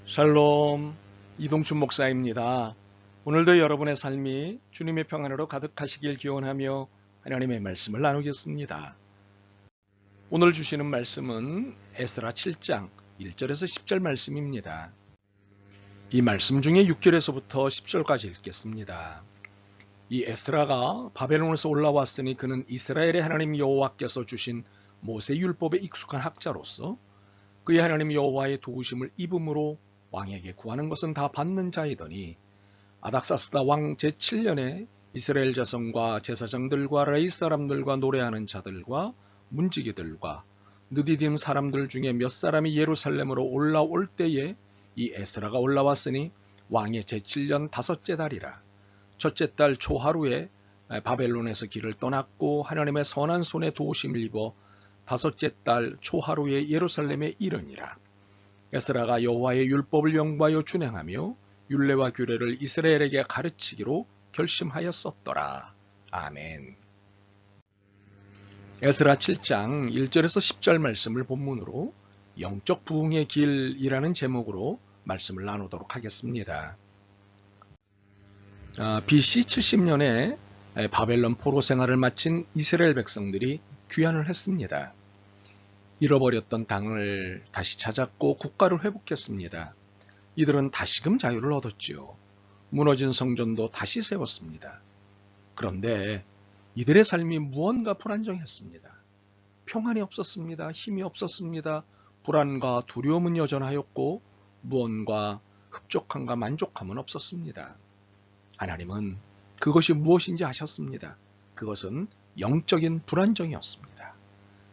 샬롬, 이동춘 목사입니다. 오늘도 여러분의 삶이 주님의 평안으로 가득하시길 기원하며 하나님의 말씀을 나누겠습니다. 오늘 주시는 말씀은 에스라 7장 1절에서 10절 말씀입니다. 이 말씀 중에 6절에서부터 10절까지 읽겠습니다. 이 에스라가 바벨론에서 올라왔으니 그는 이스라엘의 하나님 여호와께서 주신 모세 율법에 익숙한 학자로서 그의 하나님 여호와의 도우심을 입음으로 왕에게 구하는 것은 다 받는 자이더니 아닥사스다 왕 제7년에 이스라엘 자손과 제사장들과 레위 사람들과 노래하는 자들과 문지기들과 느디딤 사람들 중에 몇 사람이 예루살렘으로 올라올 때에 이 에스라가 올라왔으니 왕의 제7년 다섯째 달이라. 첫째 달 초하루에 바벨론에서 길을 떠났고 하나님의 선한 손에 도우심을 입어 다섯째 달 초하루에 예루살렘에 이르니라. 에스라가 여호와의 율법을 연구하여 준행하며 율례와 규례를 이스라엘에게 가르치기로 결심하였었더라. 아멘. 에스라 7장 1절에서 10절 말씀을 본문으로 영적 부흥의 길이라는 제목으로 말씀을 나누도록 하겠습니다. BC 70년에 바벨론 포로 생활을 마친 이스라엘 백성들이 귀환을 했습니다. 잃어버렸던 땅을 다시 찾았고 국가를 회복했습니다. 이들은 다시금 자유를 얻었지요. 무너진 성전도 다시 세웠습니다. 그런데 이들의 삶이 무언가 불안정했습니다. 평안이 없었습니다. 힘이 없었습니다. 불안과 두려움은 여전하였고 무언가 흡족함과 만족함은 없었습니다. 하나님은 그것이 무엇인지 아셨습니다. 그것은 영적인 불안정이었습니다.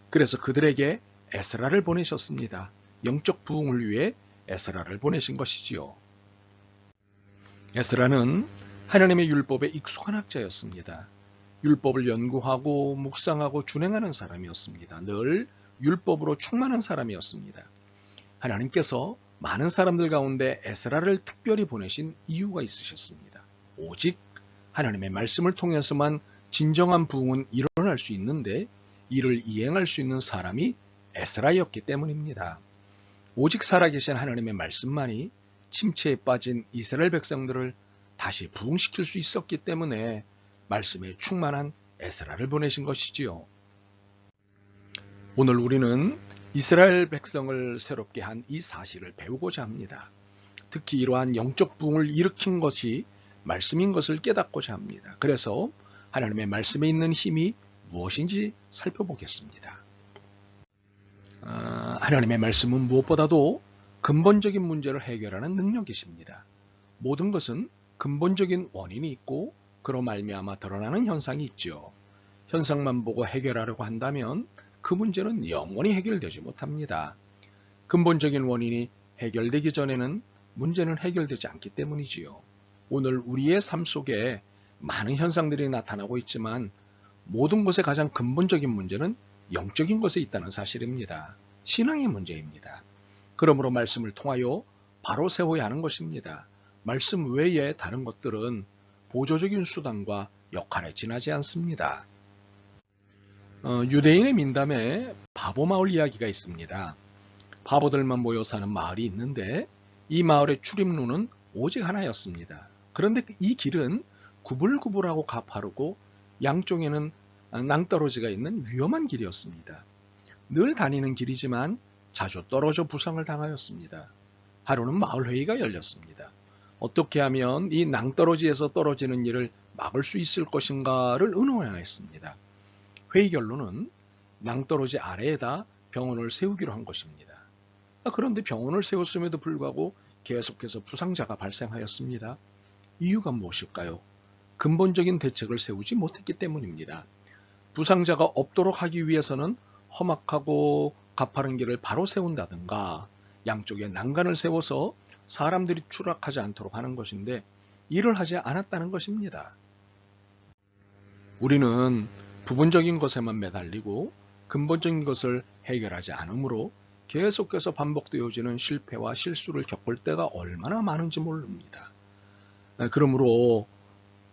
그래서 그들에게 에스라를 보내셨습니다. 영적 부흥을 위해 에스라를 보내신 것이지요. 에스라는 하나님의 율법에 익숙한 학자였습니다. 율법을 연구하고 묵상하고 준행하는 사람이었습니다. 늘 율법으로 충만한 사람이었습니다. 하나님께서 많은 사람들 가운데 에스라를 특별히 보내신 이유가 있으셨습니다. 오직 하나님의 말씀을 통해서만 진정한 부흥은 일어날 수 있는데 이를 이행할 수 있는 사람이 에스라였기 때문입니다. 오직 살아계신 하나님의 말씀만이 침체에 빠진 이스라엘 백성들을 다시 부흥시킬 수 있었기 때문에 말씀에 충만한 에스라를 보내신 것이지요. 오늘 우리는 이스라엘 백성을 새롭게 한 이 사실을 배우고자 합니다. 특히 이러한 영적 부흥을 일으킨 것이 말씀인 것을 깨닫고자 합니다. 그래서 하나님의 말씀에 있는 힘이 무엇인지 살펴보겠습니다. 하나님의 말씀은 무엇보다도 근본적인 문제를 해결하는 능력이십니다. 모든 것은 근본적인 원인이 있고 그로 말미암아 드러나는 현상이 있죠. 현상만 보고 해결하려고 한다면 그 문제는 영원히 해결되지 못합니다. 근본적인 원인이 해결되기 전에는 문제는 해결되지 않기 때문이지요. 오늘 우리의 삶 속에 많은 현상들이 나타나고 있지만 모든 것의 가장 근본적인 문제는 영적인 것에 있다는 사실입니다. 신앙의 문제입니다. 그러므로 말씀을 통하여 바로 세워야 하는 것입니다. 말씀 외에 다른 것들은 보조적인 수단과 역할에 지나지 않습니다. 유대인의 민담에 바보 마을 이야기가 있습니다. 바보들만 모여 사는 마을이 있는데 이 마을의 출입로는 오직 하나였습니다. 그런데 이 길은 구불구불하고 가파르고 양쪽에는 낭떠러지가 있는 위험한 길이었습니다. 늘 다니는 길이지만 자주 떨어져 부상을 당하였습니다. 하루는 마을회의가 열렸습니다. 어떻게 하면 이 낭떠러지에서 떨어지는 일을 막을 수 있을 것인가를 의논하였습니다. 회의 결론은 낭떠러지 아래에다 병원을 세우기로 한 것입니다. 그런데 병원을 세웠음에도 불구하고 계속해서 부상자가 발생하였습니다. 이유가 무엇일까요? 근본적인 대책을 세우지 못했기 때문입니다. 부상자가 없도록 하기 위해서는 험악하고 가파른 길을 바로 세운다든가 양쪽에 난간을 세워서 사람들이 추락하지 않도록 하는 것인데 이를 하지 않았다는 것입니다. 우리는 부분적인 것에만 매달리고 근본적인 것을 해결하지 않으므로 계속해서 반복되어지는 실패와 실수를 겪을 때가 얼마나 많은지 모릅니다. 그러므로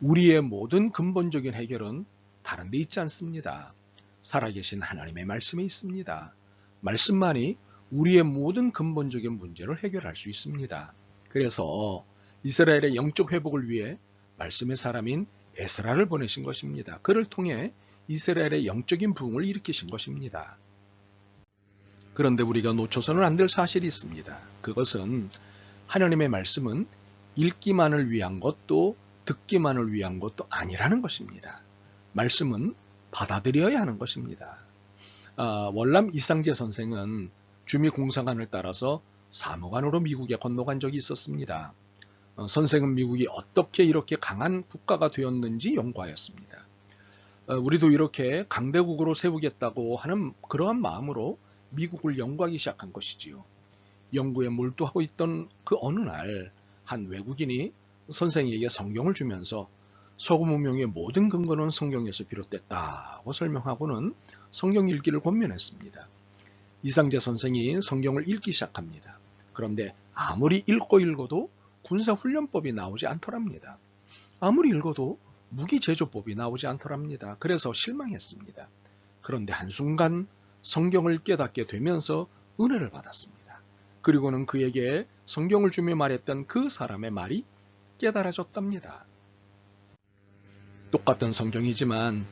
우리의 모든 근본적인 해결은 다른 데 있지 않습니다. 살아계신 하나님의 말씀에 있습니다. 말씀만이 우리의 모든 근본적인 문제를 해결할 수 있습니다. 그래서 이스라엘의 영적 회복을 위해 말씀의 사람인 에스라를 보내신 것입니다. 그를 통해 이스라엘의 영적인 부흥을 일으키신 것입니다. 그런데 우리가 놓쳐서는 안 될 사실이 있습니다. 그것은 하나님의 말씀은 읽기만을 위한 것도 듣기만을 위한 것도 아니라는 것입니다. 말씀은 받아들여야 하는 것입니다. 월남 이상재 선생은 주미 공사관을 따라서 사무관으로 미국에 건너간 적이 있었습니다. 선생은 미국이 어떻게 이렇게 강한 국가가 되었는지 연구하였습니다. 우리도 이렇게 강대국으로 세우겠다고 하는 그러한 마음으로 미국을 연구하기 시작한 것이지요. 연구에 몰두하고 있던 그 어느 날 한 외국인이 선생에게 성경을 주면서 소금 운명의 모든 근거는 성경에서 비롯됐다고 설명하고는 성경 읽기를 권면했습니다. 이상재 선생이 성경을 읽기 시작합니다. 그런데 아무리 읽어도 군사훈련법이 나오지 않더랍니다. 아무리 읽어도 무기제조법이 나오지 않더랍니다. 그래서 실망했습니다. 그런데 한순간 성경을 깨닫게 되면서 은혜를 받았습니다. 그리고는 그에게 성경을 주며 말했던 그 사람의 말이 깨달아졌답니다. 똑같은 성경이지만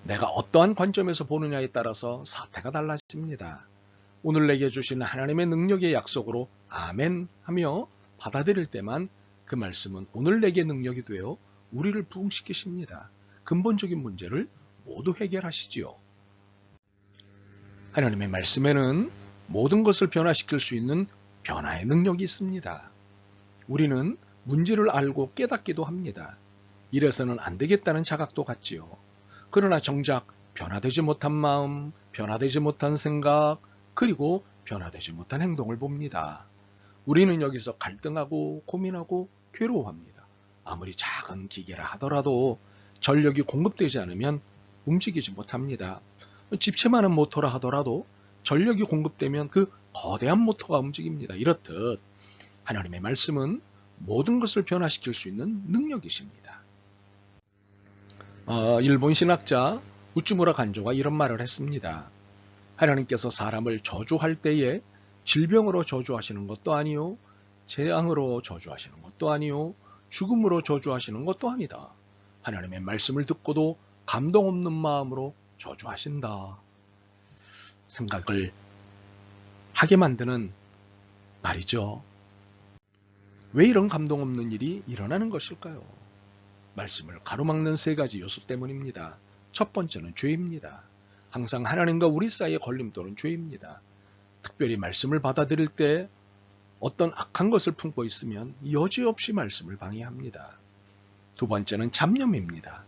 내가 어떠한 관점에서 보느냐에 따라서 사태가 달라집니다. 오늘 내게 주시는 하나님의 능력의 약속으로 아멘 하며 받아들일 때만 그 말씀은 오늘 내게 능력이 되어 우리를 부흥시키십니다. 근본적인 문제를 모두 해결하시지요. 하나님의 말씀에는 모든 것을 변화시킬 수 있는 변화의 능력이 있습니다. 우리는 문제를 알고 깨닫기도 합니다. 이래서는 안 되겠다는 자각도 갖지요. 그러나 정작 변화되지 못한 마음, 변화되지 못한 생각, 그리고 변화되지 못한 행동을 봅니다. 우리는 여기서 갈등하고 고민하고 괴로워합니다. 아무리 작은 기계라 하더라도 전력이 공급되지 않으면 움직이지 못합니다. 집채만한 모터라 하더라도 전력이 공급되면 그 거대한 모터가 움직입니다. 이렇듯 하나님의 말씀은 모든 것을 변화시킬 수 있는 능력이십니다. 일본 신학자 우츠무라 간조가 이런 말을 했습니다. 하나님께서 사람을 저주할 때에 질병으로 저주하시는 것도 아니요, 재앙으로 저주하시는 것도 아니요, 죽음으로 저주하시는 것도 아니다. 하나님의 말씀을 듣고도 감동 없는 마음으로 저주하신다. 생각을 하게 만드는 말이죠. 왜 이런 감동 없는 일이 일어나는 것일까요? 말씀을 가로막는 세 가지 요소 때문입니다. 첫 번째는 죄입니다. 항상 하나님과 우리 사이의 걸림돌은 죄입니다. 특별히 말씀을 받아들일 때 어떤 악한 것을 품고 있으면 여지없이 말씀을 방해합니다. 두 번째는 잡념입니다.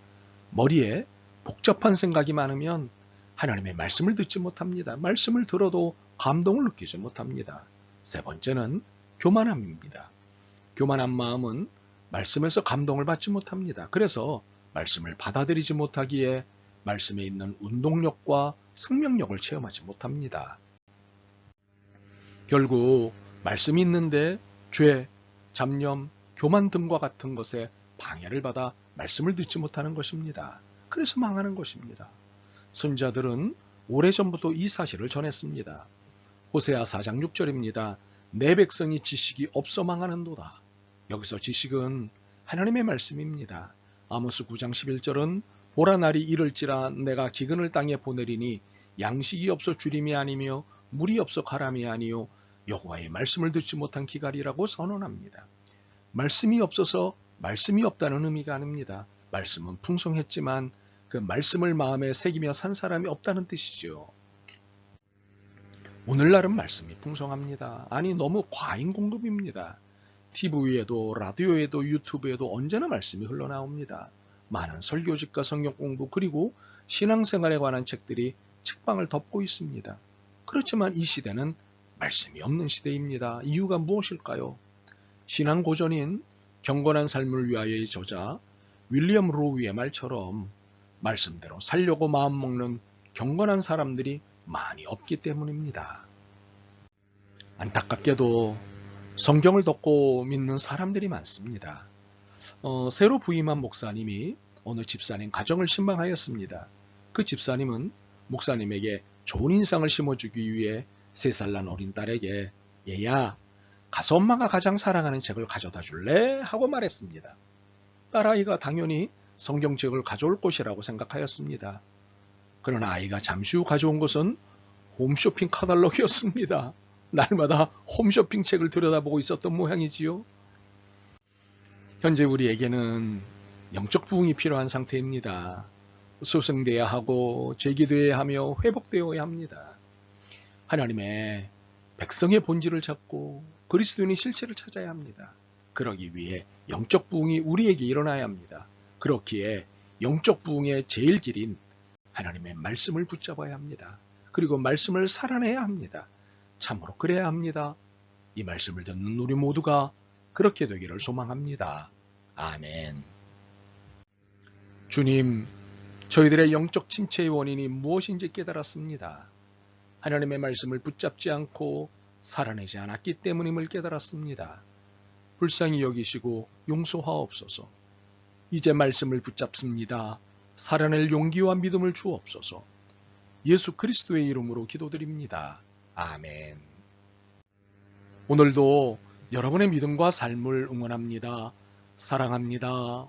머리에 복잡한 생각이 많으면 하나님의 말씀을 듣지 못합니다. 말씀을 들어도 감동을 느끼지 못합니다. 세 번째는 교만함입니다. 교만한 마음은 말씀에서 감동을 받지 못합니다. 그래서 말씀을 받아들이지 못하기에 말씀에 있는 운동력과 생명력을 체험하지 못합니다. 결국 말씀이 있는데 죄, 잡념, 교만 등과 같은 것에 방해를 받아 말씀을 듣지 못하는 것입니다. 그래서 망하는 것입니다. 선지자들은 오래전부터 이 사실을 전했습니다. 호세아 4장 6절입니다. 내 백성이 지식이 없어 망하는도다. 여기서 지식은 하나님의 말씀입니다. 아모스 9장 11절은 보라 날이 이를지라 내가 기근을 땅에 보내리니 양식이 없어 주림이 아니며 물이 없어 가람이 아니요 여호와의 말씀을 듣지 못한 기갈이라고 선언합니다. 말씀이 없어서 말씀이 없다는 의미가 아닙니다. 말씀은 풍성했지만 그 말씀을 마음에 새기며 산 사람이 없다는 뜻이죠. 오늘날은 말씀이 풍성합니다. 아니 너무 과잉 공급입니다. TV에도 라디오에도 유튜브에도 언제나 말씀이 흘러나옵니다. 많은 설교집과 성경 공부 그리고 신앙생활에 관한 책들이 책방을 덮고 있습니다. 그렇지만 이 시대는 말씀이 없는 시대입니다. 이유가 무엇일까요? 신앙 고전인 경건한 삶을 위하여의 저자 윌리엄 로우의 말처럼 말씀대로 살려고 마음먹는 경건한 사람들이 많이 없기 때문입니다. 안타깝게도 성경을 덮고 믿는 사람들이 많습니다. 새로 부임한 목사님이 어느 집사님 가정을 신방하였습니다. 그 집사님은 목사님에게 좋은 인상을 심어주기 위해 3살 난 어린 딸에게 얘야, 가서 엄마가 가장 사랑하는 책을 가져다 줄래? 하고 말했습니다. 딸아이가 당연히 성경책을 가져올 것이라고 생각하였습니다. 그러나 아이가 잠시 후 가져온 것은 홈쇼핑 카탈로그였습니다. 날마다 홈쇼핑 책을 들여다보고 있었던 모양이지요. 현재 우리에게는 영적 부흥이 필요한 상태입니다. 소생되어야 하고 재기되어야 하며 회복되어야 합니다. 하나님의 백성의 본질을 찾고 그리스도인의 실체를 찾아야 합니다. 그러기 위해 영적 부흥이 우리에게 일어나야 합니다. 그렇기에 영적 부흥의 제일 길인 하나님의 말씀을 붙잡아야 합니다. 그리고 말씀을 살아내야 합니다. 참으로 그래야 합니다. 이 말씀을 듣는 우리 모두가 그렇게 되기를 소망합니다. 아멘. 주님, 저희들의 영적 침체의 원인이 무엇인지 깨달았습니다. 하나님의 말씀을 붙잡지 않고 살아내지 않았기 때문임을 깨달았습니다. 불쌍히 여기시고 용서하옵소서. 이제 말씀을 붙잡습니다. 살아낼 용기와 믿음을 주옵소서. 예수 그리스도의 이름으로 기도드립니다. 아멘. 오늘도 여러분의 믿음과 삶을 응원합니다. 사랑합니다.